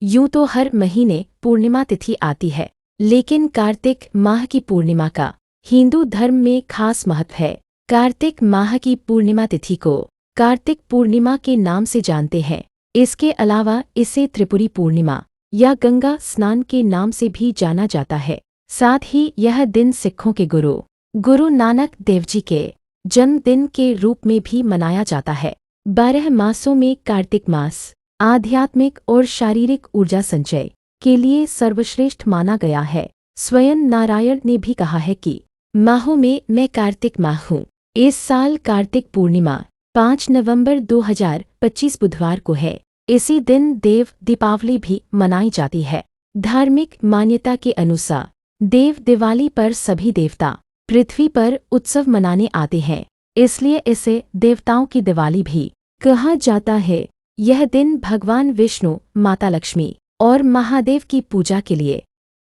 यूं तो हर महीने पूर्णिमा तिथि आती है, लेकिन कार्तिक माह की पूर्णिमा का हिंदू धर्म में खास महत्व है। कार्तिक माह की पूर्णिमा तिथि को कार्तिक पूर्णिमा के नाम से जानते हैं। इसके अलावा इसे त्रिपुरी पूर्णिमा या गंगा स्नान के नाम से भी जाना जाता है। साथ ही यह दिन सिखों के गुरु नानक देव जी के जन्मदिन के रूप में भी मनाया जाता है। 12 मासों में कार्तिक मास आध्यात्मिक और शारीरिक ऊर्जा संचय के लिए सर्वश्रेष्ठ माना गया है। स्वयं नारायण ने भी कहा है कि माहों में मैं कार्तिक माह हूँ। इस साल कार्तिक पूर्णिमा 5 नवंबर 2025 बुधवार को है। इसी दिन देव दीपावली भी मनाई जाती है। धार्मिक मान्यता के अनुसार देव दिवाली पर सभी देवता पृथ्वी पर उत्सव मनाने आते हैं, इसलिए इसे देवताओं की दिवाली भी कहा जाता है। यह दिन भगवान विष्णु, माता लक्ष्मी और महादेव की पूजा के लिए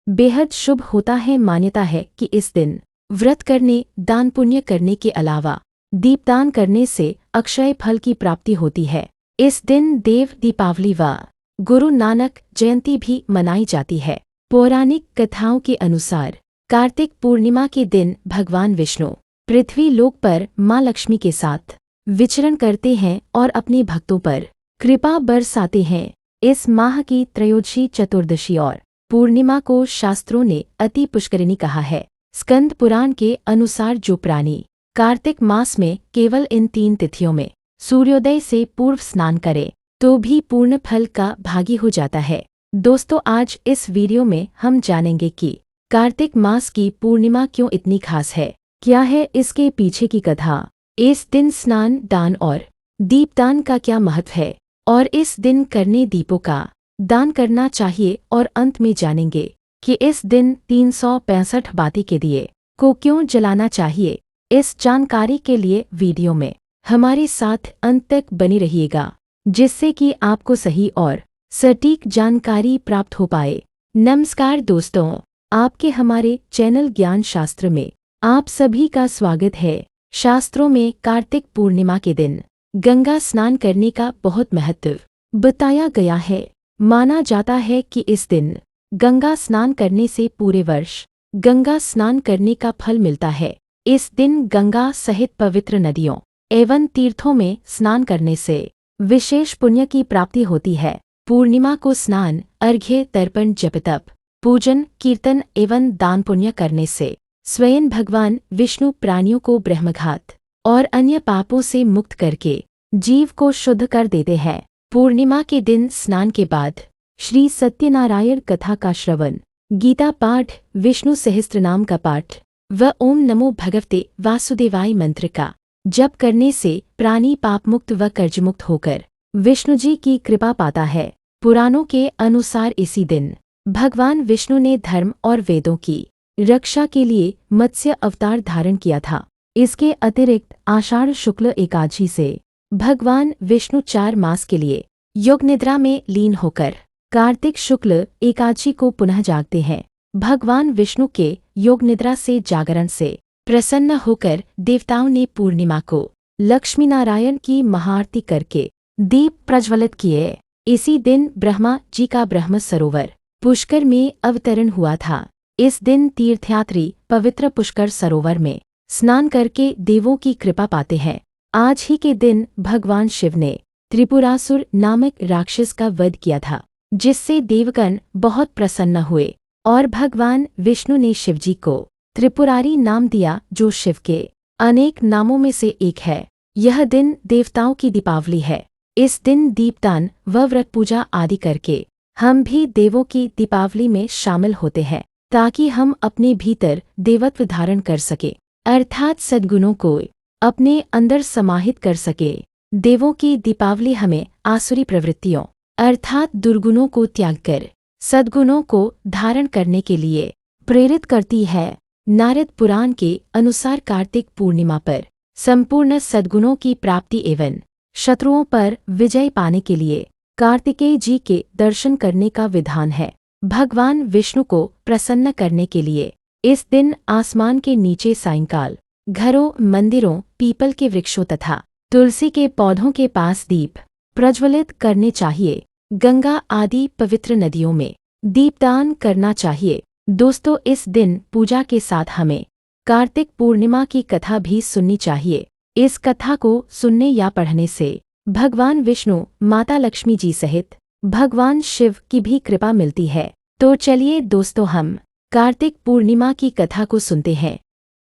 बेहद शुभ होता है। मान्यता है कि इस दिन व्रत करने, दान पुण्य करने के अलावा दीपदान करने से अक्षय फल की प्राप्ति होती है। इस दिन देव दीपावली व गुरु नानक जयंती भी मनाई जाती है। पौराणिक कथाओं के अनुसार कार्तिक पूर्णिमा के दिन भगवान विष्णु पृथ्वी लोक पर माँ लक्ष्मी के साथ विचरण करते हैं और अपने भक्तों पर कृपा बरसाते हैं। इस माह की त्रयोदशी, चतुर्दशी और पूर्णिमा को शास्त्रों ने अति पुष्करिणी कहा है। स्कंद पुराण के अनुसार जो प्राणी कार्तिक मास में केवल इन 3 तिथियों में सूर्योदय से पूर्व स्नान करे तो भी पूर्ण फल का भागी हो जाता है। दोस्तों, आज इस वीडियो में हम जानेंगे कि कार्तिक मास की पूर्णिमा क्यों इतनी खास है, क्या है इसके पीछे की कथा, इस दिन स्नान, दान और दीपदान का क्या महत्व है और इस दिन करने दीपों का दान करना चाहिए, और अंत में जानेंगे कि इस दिन 365 बाती के दिए को क्यों जलाना चाहिए। इस जानकारी के लिए वीडियो में हमारे साथ अंत तक बने रहिएगा, जिससे कि आपको सही और सटीक जानकारी प्राप्त हो पाए। नमस्कार दोस्तों, आपके हमारे चैनल ज्ञान शास्त्र में आप सभी का स्वागत है। शास्त्रों में कार्तिक पूर्णिमा के दिन गंगा स्नान करने का बहुत महत्व बताया गया है। माना जाता है कि इस दिन गंगा स्नान करने से पूरे वर्ष गंगा स्नान करने का फल मिलता है। इस दिन गंगा सहित पवित्र नदियों एवं तीर्थों में स्नान करने से विशेष पुण्य की प्राप्ति होती है। पूर्णिमा को स्नान, अर्घ्य, तर्पण, जप, तप, पूजन, कीर्तन एवं दान पुण्य करने से स्वयं भगवान विष्णु प्राणियों को ब्रह्मघात और अन्य पापों से मुक्त करके जीव को शुद्ध कर देते हैं। पूर्णिमा के दिन स्नान के बाद श्री सत्यनारायण कथा का श्रवण, गीता पाठ, विष्णु सहस्त्रनाम का पाठ व ओम नमो भगवते वासुदेवाय मंत्र का जप करने से प्राणी पापमुक्त व कर्जमुक्त होकर विष्णु जी की कृपा पाता है। पुराणों के अनुसार इसी दिन भगवान विष्णु ने धर्म और वेदों की रक्षा के लिए मत्स्य अवतार धारण किया था। इसके अतिरिक्त आषाढ़ शुक्ल एकादशी से भगवान विष्णु 4 मास के लिए योग निद्रा में लीन होकर कार्तिक शुक्ल एकादशी को पुनः जागते हैं। भगवान विष्णु के योग निद्रा से जागरण से प्रसन्न होकर देवताओं ने पूर्णिमा को लक्ष्मी नारायण की महाआरती करके दीप प्रज्वलित किए। इसी दिन ब्रह्मा जी का ब्रह्म सरोवर पुष्कर में अवतरण हुआ था। इस दिन तीर्थयात्री पवित्र पुष्कर सरोवर में स्नान करके देवों की कृपा पाते हैं। आज ही के दिन भगवान शिव ने त्रिपुरासुर नामक राक्षस का वध किया था, जिससे देवगण बहुत प्रसन्न हुए और भगवान विष्णु ने शिवजी को त्रिपुरारी नाम दिया, जो शिव के अनेक नामों में से एक है। यह दिन देवताओं की दीपावली है। इस दिन दीपदान व व्रत पूजा आदि करके हम भी देवों की दीपावली में शामिल होते हैं, ताकि हम अपने भीतर देवत्व धारण कर सके, अर्थात सद्गुणों को अपने अंदर समाहित कर सके। देवों की दीपावली हमें आसुरी प्रवृत्तियों अर्थात दुर्गुणों को त्याग कर सद्गुणों को धारण करने के लिए प्रेरित करती है। नारद पुराण के अनुसार कार्तिक पूर्णिमा पर संपूर्ण सद्गुणों की प्राप्ति एवं शत्रुओं पर विजय पाने के लिए कार्तिकेय जी के दर्शन करने का विधान है। भगवान विष्णु को प्रसन्न करने के लिए इस दिन आसमान के नीचे सायंकाल घरों, मंदिरों, पीपल के वृक्षों तथा तुलसी के पौधों के पास दीप प्रज्वलित करने चाहिए। गंगा आदि पवित्र नदियों में दीपदान करना चाहिए। दोस्तों, इस दिन पूजा के साथ हमें कार्तिक पूर्णिमा की कथा भी सुननी चाहिए। इस कथा को सुनने या पढ़ने से भगवान विष्णु, माता लक्ष्मी जी सहित भगवान शिव की भी कृपा मिलती है। तो चलिए दोस्तों, हम कार्तिक पूर्णिमा की कथा को सुनते हैं।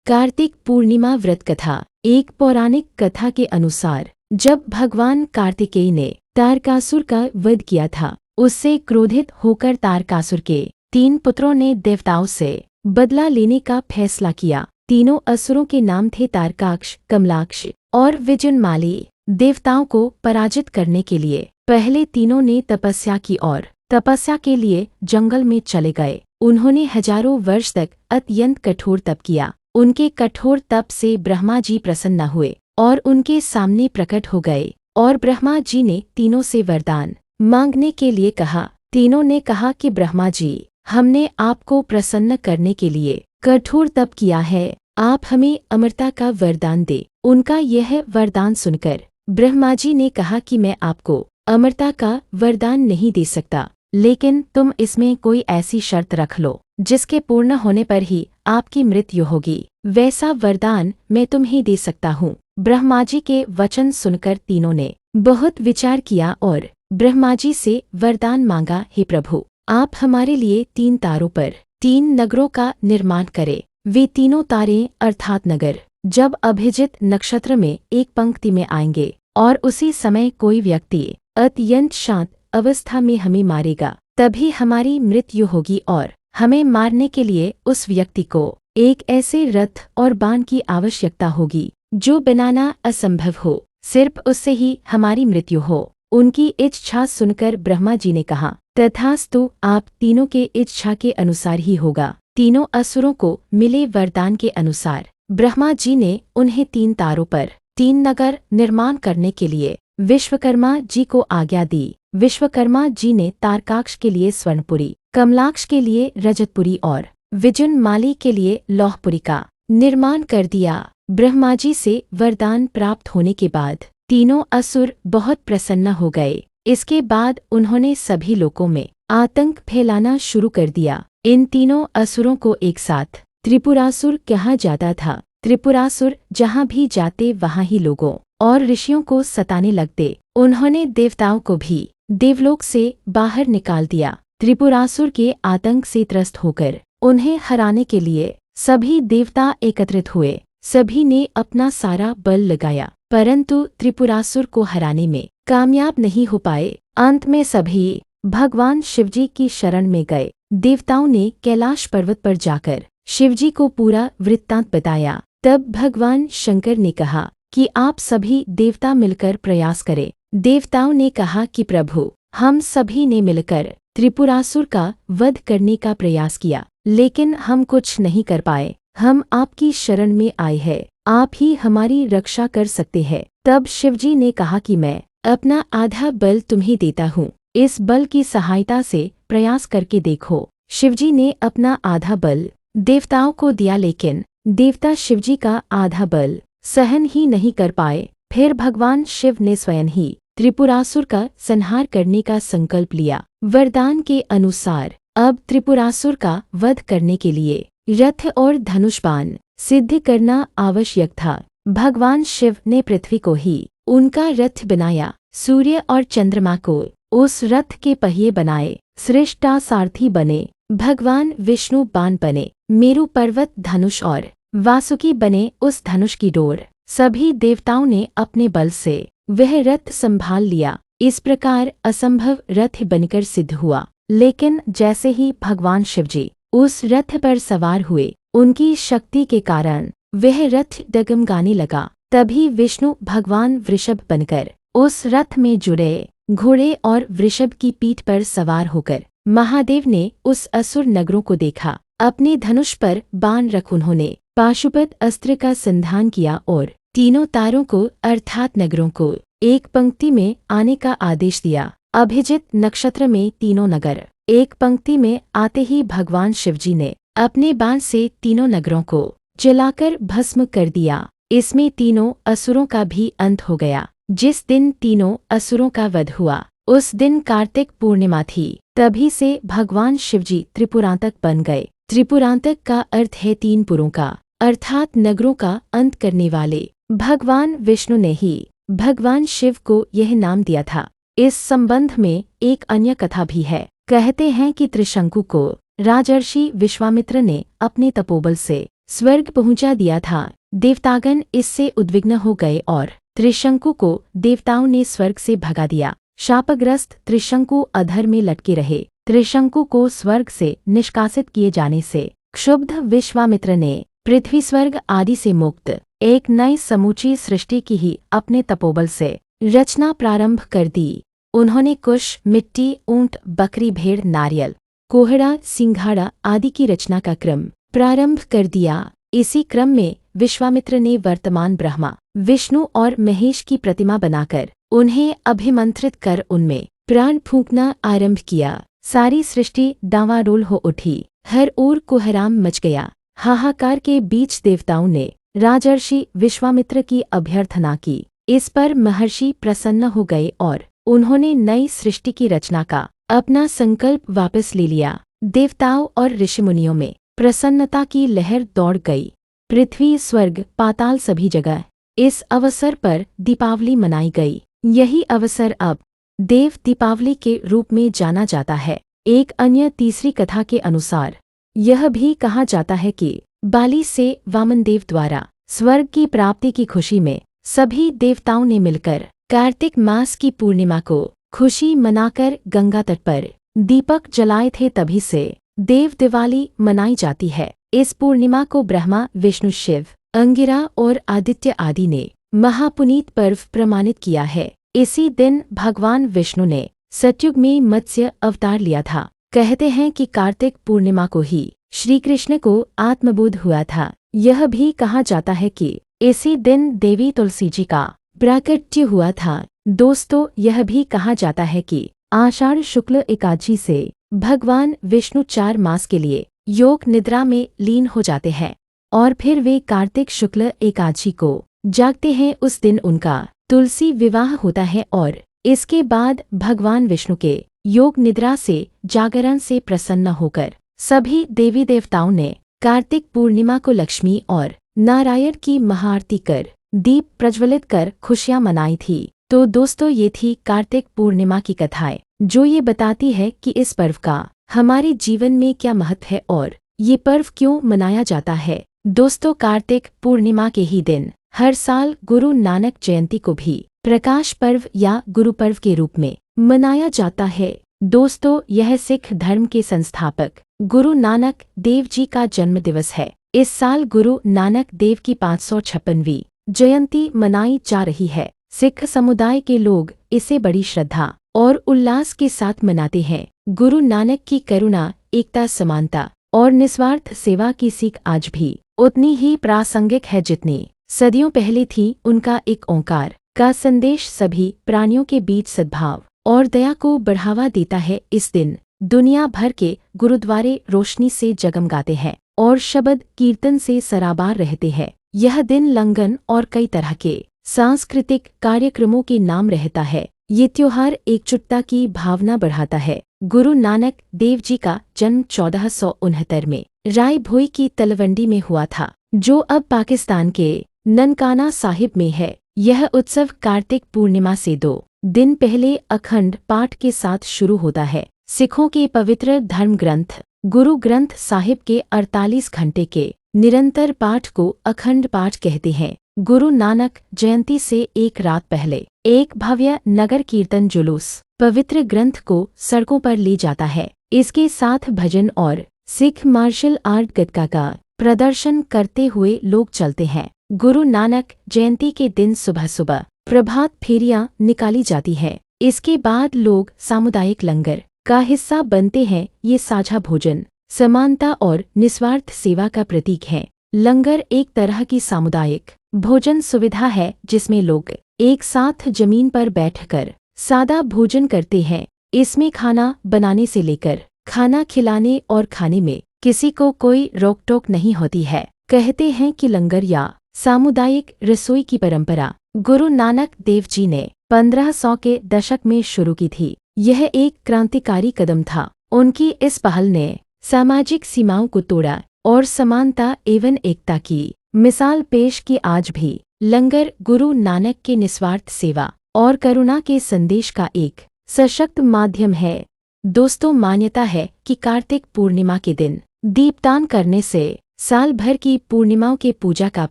कार्तिक पूर्णिमा व्रत कथा। एक पौराणिक कथा के अनुसार जब भगवान कार्तिकेय ने तारकासुर का वध किया था, उससे क्रोधित होकर तारकासुर के 3 पुत्रों ने देवताओं से बदला लेने का फैसला किया। तीनों असुरों के नाम थे तारकाक्ष, कमलाक्ष और विजुनमाली। देवताओं को पराजित करने के लिए पहले तीनों ने तपस्या की और तपस्या के लिए जंगल में चले गए। उन्होंने हजारों वर्ष तक अत्यंत कठोर तप किया। उनके कठोर तप से ब्रह्मा जी प्रसन्न हुए और उनके सामने प्रकट हो गए और ब्रह्मा जी ने तीनों से वरदान मांगने के लिए कहा। तीनों ने कहा कि ब्रह्मा जी, हमने आपको प्रसन्न करने के लिए कठोर तप किया है, आप हमें अमरता का वरदान दे। उनका यह वरदान सुनकर ब्रह्मा जी ने कहा कि मैं आपको अमरता का वरदान नहीं दे सकता, लेकिन तुम इसमें कोई ऐसी शर्त रख लो जिसके पूर्ण होने पर ही आपकी मृत्यु होगी। वैसा वरदान मैं तुम्हें दे सकता हूँ। ब्रह्मा जी के वचन सुनकर तीनों ने बहुत विचार किया और ब्रह्मा जी से वरदान मांगा, हे प्रभु, आप हमारे लिए 3 तारों पर 3 नगरों का निर्माण करें। वे तीनों तारे अर्थात नगर जब अभिजित नक्षत्र में एक पंक्ति में आएंगे और उसी समय कोई व्यक्ति अत्यंत शांत अवस्था में हमें मारेगा, तभी हमारी मृत्यु होगी और हमें मारने के लिए उस व्यक्ति को एक ऐसे रथ और बाण की आवश्यकता होगी जो बनाना असंभव हो, सिर्फ उससे ही हमारी मृत्यु हो। उनकी इच्छा सुनकर ब्रह्मा जी ने कहा, तथास्तु, आप तीनों के इच्छा के अनुसार ही होगा। तीनों असुरों को मिले वरदान के अनुसार ब्रह्मा जी ने उन्हें 3 तारों पर 3 नगर निर्माण करने के लिए विश्वकर्मा जी को आज्ञा दी। विश्वकर्मा जी ने तारकाक्ष के लिए स्वर्णपुरी, कमलाक्ष के लिए रजतपुरी और विजुनमाली के लिए लौहपुरी का निर्माण कर दिया। ब्रह्मा जी से वरदान प्राप्त होने के बाद तीनों असुर बहुत प्रसन्न हो गए। इसके बाद उन्होंने सभी लोकों में आतंक फैलाना शुरू कर दिया। इन तीनों असुरों को एक साथ त्रिपुरासुर कहा जाता था। त्रिपुरासुर जहाँ भी जाते वहाँ ही लोगों और ऋषियों को सताने लगते। उन्होंने देवताओं को भी देवलोक से बाहर निकाल दिया। त्रिपुरासुर के आतंक से त्रस्त होकर उन्हें हराने के लिए सभी देवता एकत्रित हुए। सभी ने अपना सारा बल लगाया, परंतु त्रिपुरासुर को हराने में कामयाब नहीं हो पाए। अंत में सभी भगवान शिवजी की शरण में गए। देवताओं ने कैलाश पर्वत पर जाकर शिवजी को पूरा वृत्तांत बताया। तब भगवान शंकर ने कहा कि आप सभी देवता मिलकर प्रयास करें। देवताओं ने कहा कि प्रभु, हम सभी ने मिलकर त्रिपुरासुर का वध करने का प्रयास किया, लेकिन हम कुछ नहीं कर पाए। हम आपकी शरण में आए हैं, आप ही हमारी रक्षा कर सकते हैं। तब शिवजी ने कहा कि मैं अपना आधा बल तुम्हें देता हूँ, इस बल की सहायता से प्रयास करके देखो। शिवजी ने अपना आधा बल देवताओं को दिया, लेकिन देवता शिवजी का आधा बल सहन ही नहीं कर पाए। फिर भगवान शिव ने स्वयं ही त्रिपुरासुर का संहार करने का संकल्प लिया। वरदान के अनुसार अब त्रिपुरासुर का वध करने के लिए रथ और धनुष बाण सिद्ध करना आवश्यक था। भगवान शिव ने पृथ्वी को ही उनका रथ बनाया, सूर्य और चंद्रमा को उस रथ के पहिए बनाए, सृष्टा सारथी बने, भगवान विष्णु बाण बने, मेरु पर्वत धनुष और वासुकी बने उस धनुष की डोर। सभी देवताओं ने अपने बल से वह रथ संभाल लिया। इस प्रकार असंभव रथ बनकर सिद्ध हुआ। लेकिन जैसे ही भगवान शिवजी उस रथ पर सवार हुए, उनकी शक्ति के कारण वह रथ डगमगाने लगा। तभी विष्णु भगवान वृषभ बनकर उस रथ में जुड़े। घोड़े और वृषभ की पीठ पर सवार होकर महादेव ने उस असुर नगरों को देखा। अपने धनुष पर बाण रख उन्होंने पाशुपत अस्त्र का संधान किया और तीनों तारों को अर्थात नगरों को एक पंक्ति में आने का आदेश दिया। अभिजित नक्षत्र में तीनों नगर एक पंक्ति में आते ही भगवान शिवजी ने अपने बाण से तीनों नगरों को जलाकर भस्म कर दिया। इसमें तीनों असुरों का भी अंत हो गया। जिस दिन तीनों असुरों का वध हुआ, उस दिन कार्तिक पूर्णिमा थी। तभी से भगवान शिवजी त्रिपुरांतक बन गए। त्रिपुरांतक का अर्थ है तीन पुरों का, अर्थात नगरों का अंत करने वाले। भगवान विष्णु ने ही भगवान शिव को यह नाम दिया था। इस संबंध में एक अन्य कथा भी है। कहते हैं कि त्रिशंकु को राजर्षि विश्वामित्र ने अपने तपोबल से स्वर्ग पहुंचा दिया था। देवतागण इससे उद्विग्न हो गए और त्रिशंकु को देवताओं ने स्वर्ग से भगा दिया। शापग्रस्त त्रिशंकु अधर में लटके रहे। त्रिशंकु को स्वर्ग से निष्कासित किए जाने से क्षुब्ध विश्वामित्र ने पृथ्वी स्वर्ग आदि से मुक्त एक नई समूची सृष्टि की ही अपने तपोबल से रचना प्रारंभ कर दी। उन्होंने कुश, मिट्टी, ऊंट, बकरी, भेड़, नारियल, कोहड़ा, सिंघाड़ा आदि की रचना का क्रम प्रारंभ कर दिया। इसी क्रम में विश्वामित्र ने वर्तमान ब्रह्मा, विष्णु और महेश की प्रतिमा बनाकर उन्हें अभिमंत्रित कर उनमें प्राण फूंकना आरंभ किया। सारी सृष्टि डांवाडोल हो उठी। हर ओर कोहराम मच गया। हाहाकार के बीच देवताओं ने राजर्षि विश्वामित्र की अभ्यर्थना की। इस पर महर्षि प्रसन्न हो गए और उन्होंने नई सृष्टि की रचना का अपना संकल्प वापस ले लिया। देवताओं और ऋषिमुनियों में प्रसन्नता की लहर दौड़ गई। पृथ्वी, स्वर्ग, पाताल सभी जगह इस अवसर पर दीपावली मनाई गई। यही अवसर अब देव दीपावली के रूप में जाना जाता है। एक अन्य तीसरी कथा के अनुसार यह भी कहा जाता है कि बाली से वामनदेव द्वारा स्वर्ग की प्राप्ति की खुशी में सभी देवताओं ने मिलकर कार्तिक मास की पूर्णिमा को खुशी मनाकर गंगा तट पर दीपक जलाए थे। तभी से देव दिवाली मनाई जाती है। इस पूर्णिमा को ब्रह्मा, विष्णु, शिव, अंगिरा और आदित्य आदि ने महापुनीत पर्व प्रमाणित किया है। इसी दिन भगवान विष्णु ने सतयुग में मत्स्य अवतार लिया था। कहते हैं कि कार्तिक पूर्णिमा को ही श्री कृष्ण को आत्मबोध हुआ था। यह भी कहा जाता है कि इसी दिन देवी तुलसी जी का प्राकट्य हुआ था। दोस्तों, यह भी कहा जाता है कि आषाढ़ शुक्ल एकादशी से भगवान विष्णु 4 मास के लिए योग निद्रा में लीन हो जाते हैं और फिर वे कार्तिक शुक्ल एकादशी को जागते हैं। उस दिन उनका तुलसी विवाह होता है और इसके बाद भगवान विष्णु के योग निद्रा से जागरण से प्रसन्न होकर सभी देवी देवताओं ने कार्तिक पूर्णिमा को लक्ष्मी और नारायण की महाआरती कर दीप प्रज्वलित कर खुशियां मनाई थी। तो दोस्तों, ये थी कार्तिक पूर्णिमा की कथाएं, जो ये बताती है कि इस पर्व का हमारे जीवन में क्या महत्व है और ये पर्व क्यों मनाया जाता है। दोस्तों, कार्तिक पूर्णिमा के ही दिन हर साल गुरु नानक जयंती को भी प्रकाश पर्व या गुरु पर्व के रूप में मनाया जाता है। दोस्तों, यह सिख धर्म के संस्थापक गुरु नानक देव जी का जन्म दिवस है। इस साल गुरु नानक देव की 556वीं जयंती मनाई जा रही है। सिख समुदाय के लोग इसे बड़ी श्रद्धा और उल्लास के साथ मनाते हैं। गुरु नानक की करुणा, एकता, समानता और निस्वार्थ सेवा की सीख आज भी उतनी ही प्रासंगिक है जितनी सदियों पहले थी। उनका एक ओंकार का संदेश सभी प्राणियों के बीच सद्भाव और दया को बढ़ावा देता है। इस दिन दुनिया भर के गुरुद्वारे रोशनी से जगमगाते हैं और शब्द कीर्तन से सराबार रहते हैं। यह दिन लंगन और कई तरह के सांस्कृतिक कार्यक्रमों के नाम रहता है। ये त्योहार एकजुटता की भावना बढ़ाता है। गुरु नानक देव जी का जन्म 1469 में राय भोई की तलवंडी में हुआ था, जो अब पाकिस्तान के ननकाना साहिब में है। यह उत्सव कार्तिक पूर्णिमा से 2 दिन पहले अखंड पाठ के साथ शुरू होता है। सिखों के पवित्र धर्म ग्रंथ गुरु ग्रंथ साहिब के 48 घंटे के निरंतर पाठ को अखंड पाठ कहते हैं। गुरु नानक जयंती से एक रात पहले एक भव्य नगर कीर्तन जुलूस पवित्र ग्रंथ को सड़कों पर ले जाता है। इसके साथ भजन और सिख मार्शल आर्ट गतका का प्रदर्शन करते हुए लोग चलते हैं। गुरु नानक जयंती के दिन सुबह सुबह प्रभात फेरियां निकाली जाती है। इसके बाद लोग सामुदायिक लंगर का हिस्सा बनते हैं। ये साझा भोजन, समानता और निस्वार्थ सेवा का प्रतीक है। लंगर एक तरह की सामुदायिक भोजन सुविधा है जिसमें लोग एक साथ जमीन पर बैठकर सादा भोजन करते हैं। इसमें खाना बनाने से लेकर खाना खिलाने और खाने में किसी को कोई रोक टोक नहीं होती है। कहते हैं कि लंगर या सामुदायिक रसोई की परंपरा गुरु नानक देव जी ने 1500 के दशक में शुरू की थी। यह एक क्रांतिकारी कदम था। उनकी इस पहल ने सामाजिक सीमाओं को तोड़ा और समानता एवं एकता की मिसाल पेश की। आज भी लंगर गुरु नानक के निस्वार्थ सेवा और करुणा के संदेश का एक सशक्त माध्यम है। दोस्तों, मान्यता है कि कार्तिक पूर्णिमा के दिन दीपदान करने से साल भर की पूर्णिमाओं के पूजा का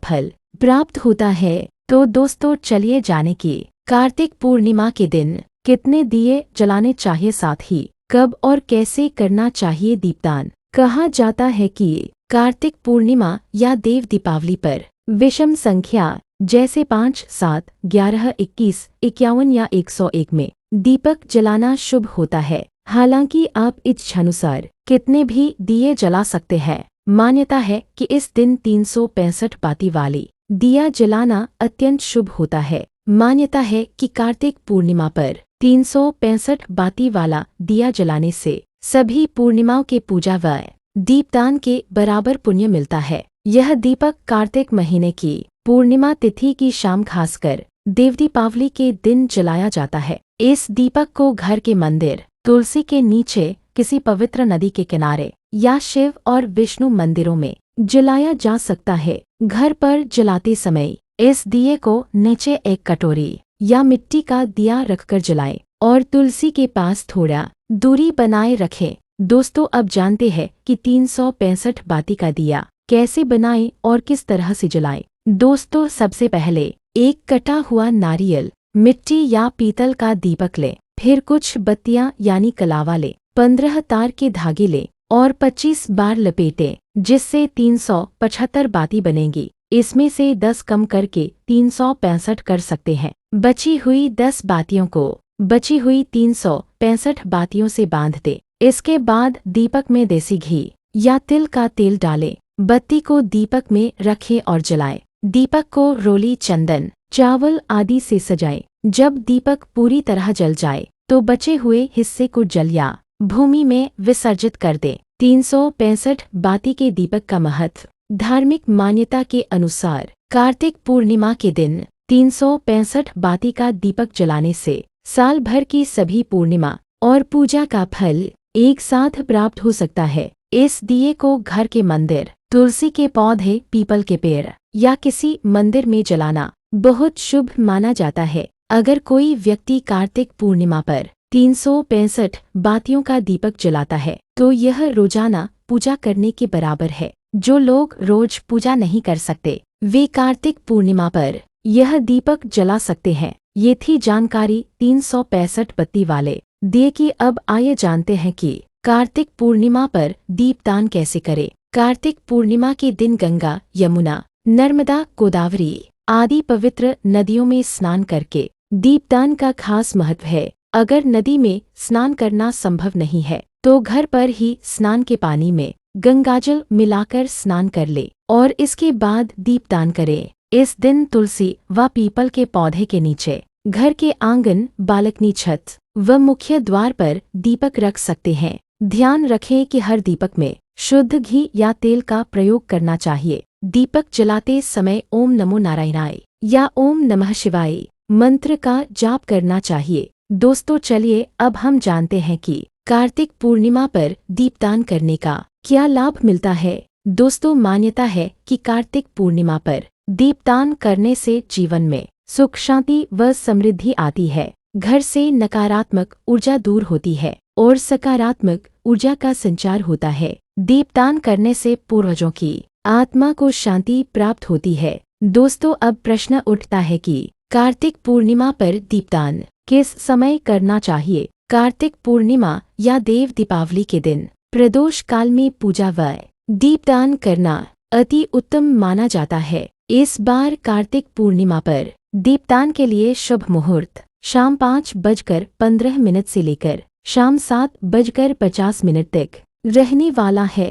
फल प्राप्त होता है। तो दोस्तों, चलिए जाने कि कार्तिक पूर्णिमा के दिन कितने दिए जलाने चाहिए, साथ ही कब और कैसे करना चाहिए दीपदान। कहा जाता है कि कार्तिक पूर्णिमा या देव दीपावली पर विषम संख्या जैसे 5, 7, 11, 21, 51 या 101 में दीपक जलाना शुभ होता है। हालांकि आप इच्छानुसार कितने भी दिए जला सकते हैं। मान्यता है कि इस दिन 365 बाती वाली दिया जलाना अत्यंत शुभ होता है। मान्यता है कि कार्तिक पूर्णिमा पर 365 बाती वाला दिया जलाने से सभी पूर्णिमाओं के पूजा व दीपदान के बराबर पुण्य मिलता है। यह दीपक कार्तिक महीने की पूर्णिमा तिथि की शाम खासकर देव दीपावली के दिन जलाया जाता है। इस दीपक को घर के मंदिर, तुलसी के नीचे, किसी पवित्र नदी के किनारे या शिव और विष्णु मंदिरों में जलाया जा सकता है। घर पर जलाते समय इस दिए को नीचे एक कटोरी या मिट्टी का दिया रखकर जलाएं और तुलसी के पास थोड़ा दूरी बनाए रखें। दोस्तों, अब जानते हैं कि 365 बाती का दिया कैसे बनाएं और किस तरह से जलाएं। दोस्तों, सबसे पहले एक कटा हुआ नारियल, मिट्टी या पीतल का दीपक लें। फिर कुछ बत्तियां यानी कलावा लें। 15 तार के धागे लें और 25 बार लपेटें, जिससे 375 बाती बनेंगी। इसमें से 10 कम करके 365 कर सकते हैं। बची हुई 10 बातियों को बची हुई 365 बातियों से बांध दें। इसके बाद दीपक में देसी घी या तिल का तेल डालें। बत्ती को दीपक में रखें और जलाएं। दीपक को रोली, चंदन, चावल आदि से सजाएं। जब दीपक पूरी तरह जल जाए तो बचे हुए हिस्से को जल या भूमि में विसर्जित कर दें। 365 बाती के दीपक का महत्व। धार्मिक मान्यता के अनुसार कार्तिक पूर्णिमा के दिन 365 बाती का दीपक जलाने से साल भर की सभी पूर्णिमा और पूजा का फल एक साथ प्राप्त हो सकता है। इस दिए को घर के मंदिर, तुलसी के पौधे, पीपल के पेड़ या किसी मंदिर में जलाना बहुत शुभ माना जाता है। अगर कोई व्यक्ति कार्तिक पूर्णिमा पर 365 बातियों का दीपक जलाता है तो यह रोजाना पूजा करने के बराबर है। जो लोग रोज पूजा नहीं कर सकते वे कार्तिक पूर्णिमा पर यह दीपक जला सकते हैं। ये थी जानकारी 365 बत्ती वाले दिए की। अब आइए जानते हैं कि कार्तिक पूर्णिमा पर दीपदान कैसे करें। कार्तिक पूर्णिमा के दिन गंगा, यमुना, नर्मदा, गोदावरी आदि पवित्र नदियों में स्नान करके दीपदान का खास महत्व है। अगर नदी में स्नान करना संभव नहीं है तो घर पर ही स्नान के पानी में गंगाजल मिलाकर स्नान कर ले और इसके बाद दीपदान करें। इस दिन तुलसी व पीपल के पौधे के नीचे, घर के आंगन, बालकनी, छत व मुख्य द्वार पर दीपक रख सकते हैं। ध्यान रखें कि हर दीपक में शुद्ध घी या तेल का प्रयोग करना चाहिए। दीपक जलाते समय ओम नमो नारायणाय या ओम नमः शिवाय मंत्र का जाप करना चाहिए। दोस्तों, चलिए अब हम जानते हैं कि कार्तिक पूर्णिमा पर दीपदान करने का क्या लाभ मिलता है। दोस्तों, मान्यता है कि कार्तिक पूर्णिमा पर दीपदान करने से जीवन में सुख, शांति व समृद्धि आती है। घर से नकारात्मक ऊर्जा दूर होती है और सकारात्मक ऊर्जा का संचार होता है। दीपदान करने से पूर्वजों की आत्मा को शांति प्राप्त होती है। दोस्तों, अब प्रश्न उठता है कि कार्तिक पूर्णिमा पर दीपदान किस समय करना चाहिए। कार्तिक पूर्णिमा या देव दीपावली के दिन प्रदोष काल में पूजा व दीपदान करना अति उत्तम माना जाता है। इस बार कार्तिक पूर्णिमा पर दीपदान के लिए शुभ मुहूर्त शाम 5:15 से लेकर शाम 7:50 तक रहने वाला है।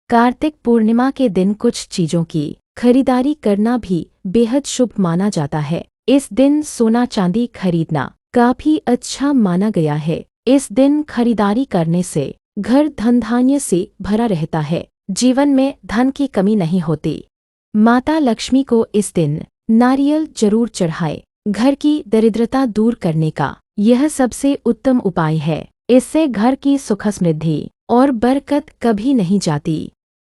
कार्तिक पूर्णिमा के दिन कुछ चीजों की खरीदारी करना भी बेहद शुभ माना जाता है। इस दिन सोना चांदी खरीदना काफी अच्छा माना गया है। इस दिन खरीदारी करने से घर धन धान्य से भरा रहता है। जीवन में धन की कमी नहीं होती। माता लक्ष्मी को इस दिन नारियल जरूर चढ़ाए। घर की दरिद्रता दूर करने का यह सबसे उत्तम उपाय है। इससे घर की सुख समृद्धि और बरकत कभी नहीं जाती।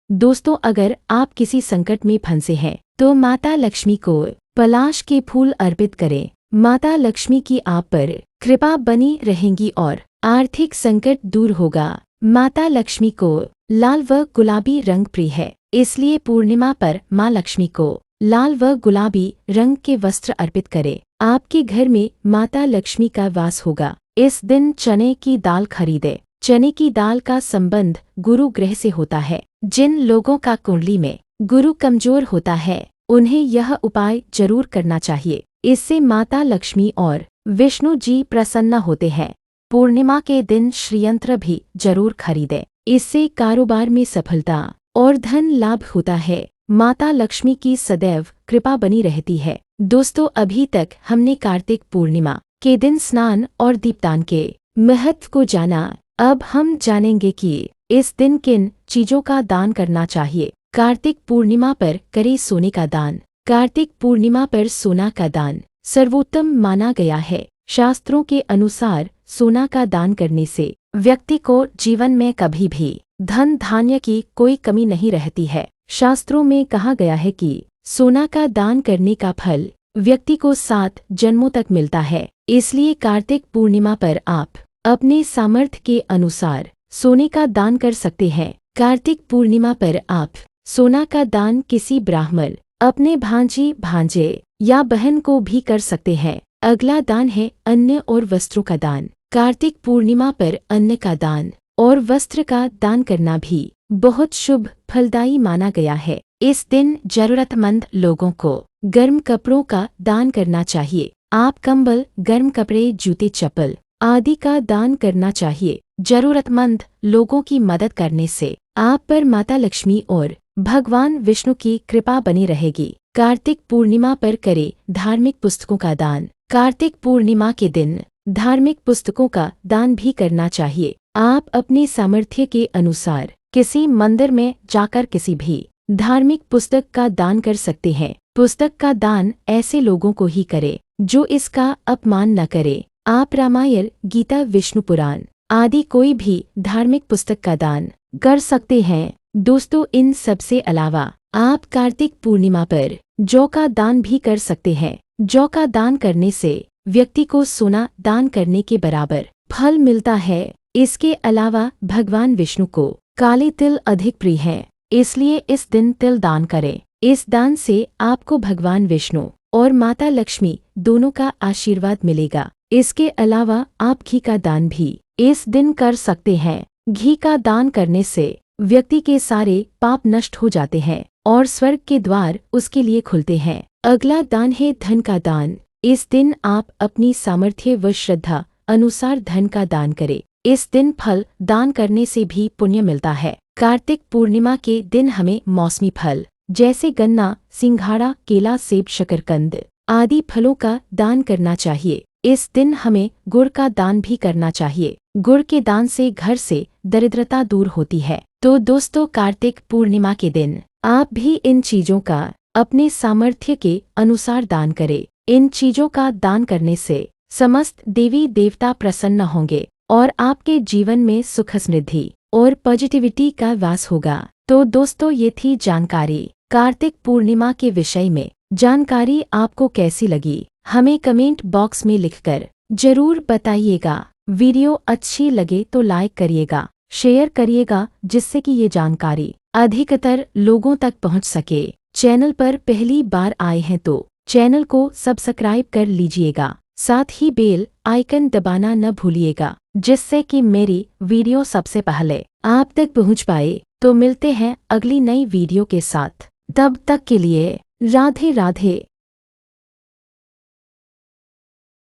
दोस्तों, अगर आप किसी संकट में फंसे हैं तो माता लक्ष्मी को पलाश के फूल अर्पित करें। माता लक्ष्मी की आप पर कृपा बनी रहेगी और आर्थिक संकट दूर होगा। माता लक्ष्मी को लाल व गुलाबी रंग प्रिय है, इसलिए पूर्णिमा पर माँ लक्ष्मी को लाल व गुलाबी रंग के वस्त्र अर्पित करें। आपके घर में माता लक्ष्मी का वास होगा। इस दिन चने की दाल खरीदें। चने की दाल का संबंध गुरु ग्रह से होता है। जिन लोगों का कुंडली में गुरु कमजोर होता है उन्हें यह उपाय जरूर करना चाहिए। इससे माता लक्ष्मी और विष्णु जी प्रसन्न होते हैं। पूर्णिमा के दिन श्रीयंत्र भी जरूर खरीदें। इससे कारोबार में सफलता और धन लाभ होता है। माता लक्ष्मी की सदैव कृपा बनी रहती है। दोस्तों, अभी तक हमने कार्तिक पूर्णिमा के दिन स्नान और दीपदान के महत्व को जाना। अब हम जानेंगे कि इस दिन किन चीजों का दान करना चाहिए। कार्तिक पूर्णिमा पर करें सोने का दान। कार्तिक पूर्णिमा पर सोना का दान सर्वोत्तम माना गया है। शास्त्रों के अनुसार सोना का दान करने से व्यक्ति को जीवन में कभी भी धन धान्य की कोई कमी नहीं रहती है। शास्त्रों में कहा गया है कि सोना का दान करने का फल व्यक्ति को 7 जन्मों तक मिलता है। इसलिए कार्तिक पूर्णिमा पर आप अपने सामर्थ्य के अनुसार सोने का दान कर सकते हैं। कार्तिक पूर्णिमा पर आप सोना का दान किसी ब्राह्मण, अपने भांजी भांजे या बहन को भी कर सकते हैं। अगला दान है अन्न और वस्त्रों का दान। कार्तिक पूर्णिमा पर अन्न का दान और वस्त्र का दान करना भी बहुत शुभ फलदायी माना गया है। इस दिन जरूरतमंद लोगों को गर्म कपड़ों का दान करना चाहिए। आप कंबल, गर्म कपड़े, जूते, चप्पल आदि का दान करना चाहिए। जरूरतमंद लोगों की मदद करने से आप पर माता लक्ष्मी और भगवान विष्णु की कृपा बनी रहेगी। कार्तिक पूर्णिमा पर करें धार्मिक पुस्तकों का दान। कार्तिक पूर्णिमा के दिन धार्मिक पुस्तकों का दान भी करना चाहिए। आप अपने सामर्थ्य के अनुसार किसी मंदिर में जाकर किसी भी धार्मिक पुस्तक का दान कर सकते हैं। पुस्तक का दान ऐसे लोगों को ही करें जो इसका अपमान न करे। आप रामायण, गीता, विष्णु पुराण आदि कोई भी धार्मिक पुस्तक का दान कर सकते हैं। दोस्तों, इन सब से अलावा आप कार्तिक पूर्णिमा पर जौ का दान भी कर सकते हैं। जौ का दान करने से व्यक्ति को सोना दान करने के बराबर फल मिलता है। इसके अलावा भगवान विष्णु को काले तिल अधिक प्रिय हैं, इसलिए इस दिन तिल दान करें। इस दान से आपको भगवान विष्णु और माता लक्ष्मी दोनों का आशीर्वाद मिलेगा। इसके अलावा आप घी का दान भी इस दिन कर सकते हैं। घी का दान करने से व्यक्ति के सारे पाप नष्ट हो जाते हैं और स्वर्ग के द्वार उसके लिए खुलते हैं। अगला दान है धन का दान। इस दिन आप अपनी सामर्थ्य व श्रद्धा अनुसार धन का दान करें। इस दिन फल दान करने से भी पुण्य मिलता है। कार्तिक पूर्णिमा के दिन हमें मौसमी फल जैसे गन्ना, सिंघाड़ा, केला, सेब, शकरकंद आदि फलों का दान करना चाहिए। इस दिन हमें गुड़ का दान भी करना चाहिए। गुड़ के दान से घर से दरिद्रता दूर होती है। तो दोस्तों, कार्तिक पूर्णिमा के दिन आप भी इन चीजों का अपने सामर्थ्य के अनुसार दान करें। इन चीजों का दान करने से समस्त देवी देवता प्रसन्न होंगे और आपके जीवन में सुख समृद्धि और पॉजिटिविटी का वास होगा। तो दोस्तों, ये थी जानकारी कार्तिक पूर्णिमा के विषय में। जानकारी आपको कैसी लगी हमें कमेंट बॉक्स में लिखकर जरूर बताइएगा। वीडियो अच्छी लगे तो लाइक करिएगा, शेयर करिएगा, जिससे कि ये जानकारी अधिकतर लोगों तक पहुंच सके। चैनल पर पहली बार आए हैं तो चैनल को सब्सक्राइब कर लीजिएगा, साथ ही बेल आइकन दबाना न भूलिएगा, जिससे कि मेरी वीडियो सबसे पहले आप तक पहुंच पाए। तो मिलते हैं अगली नई वीडियो के साथ। तब तक के लिए राधे राधे।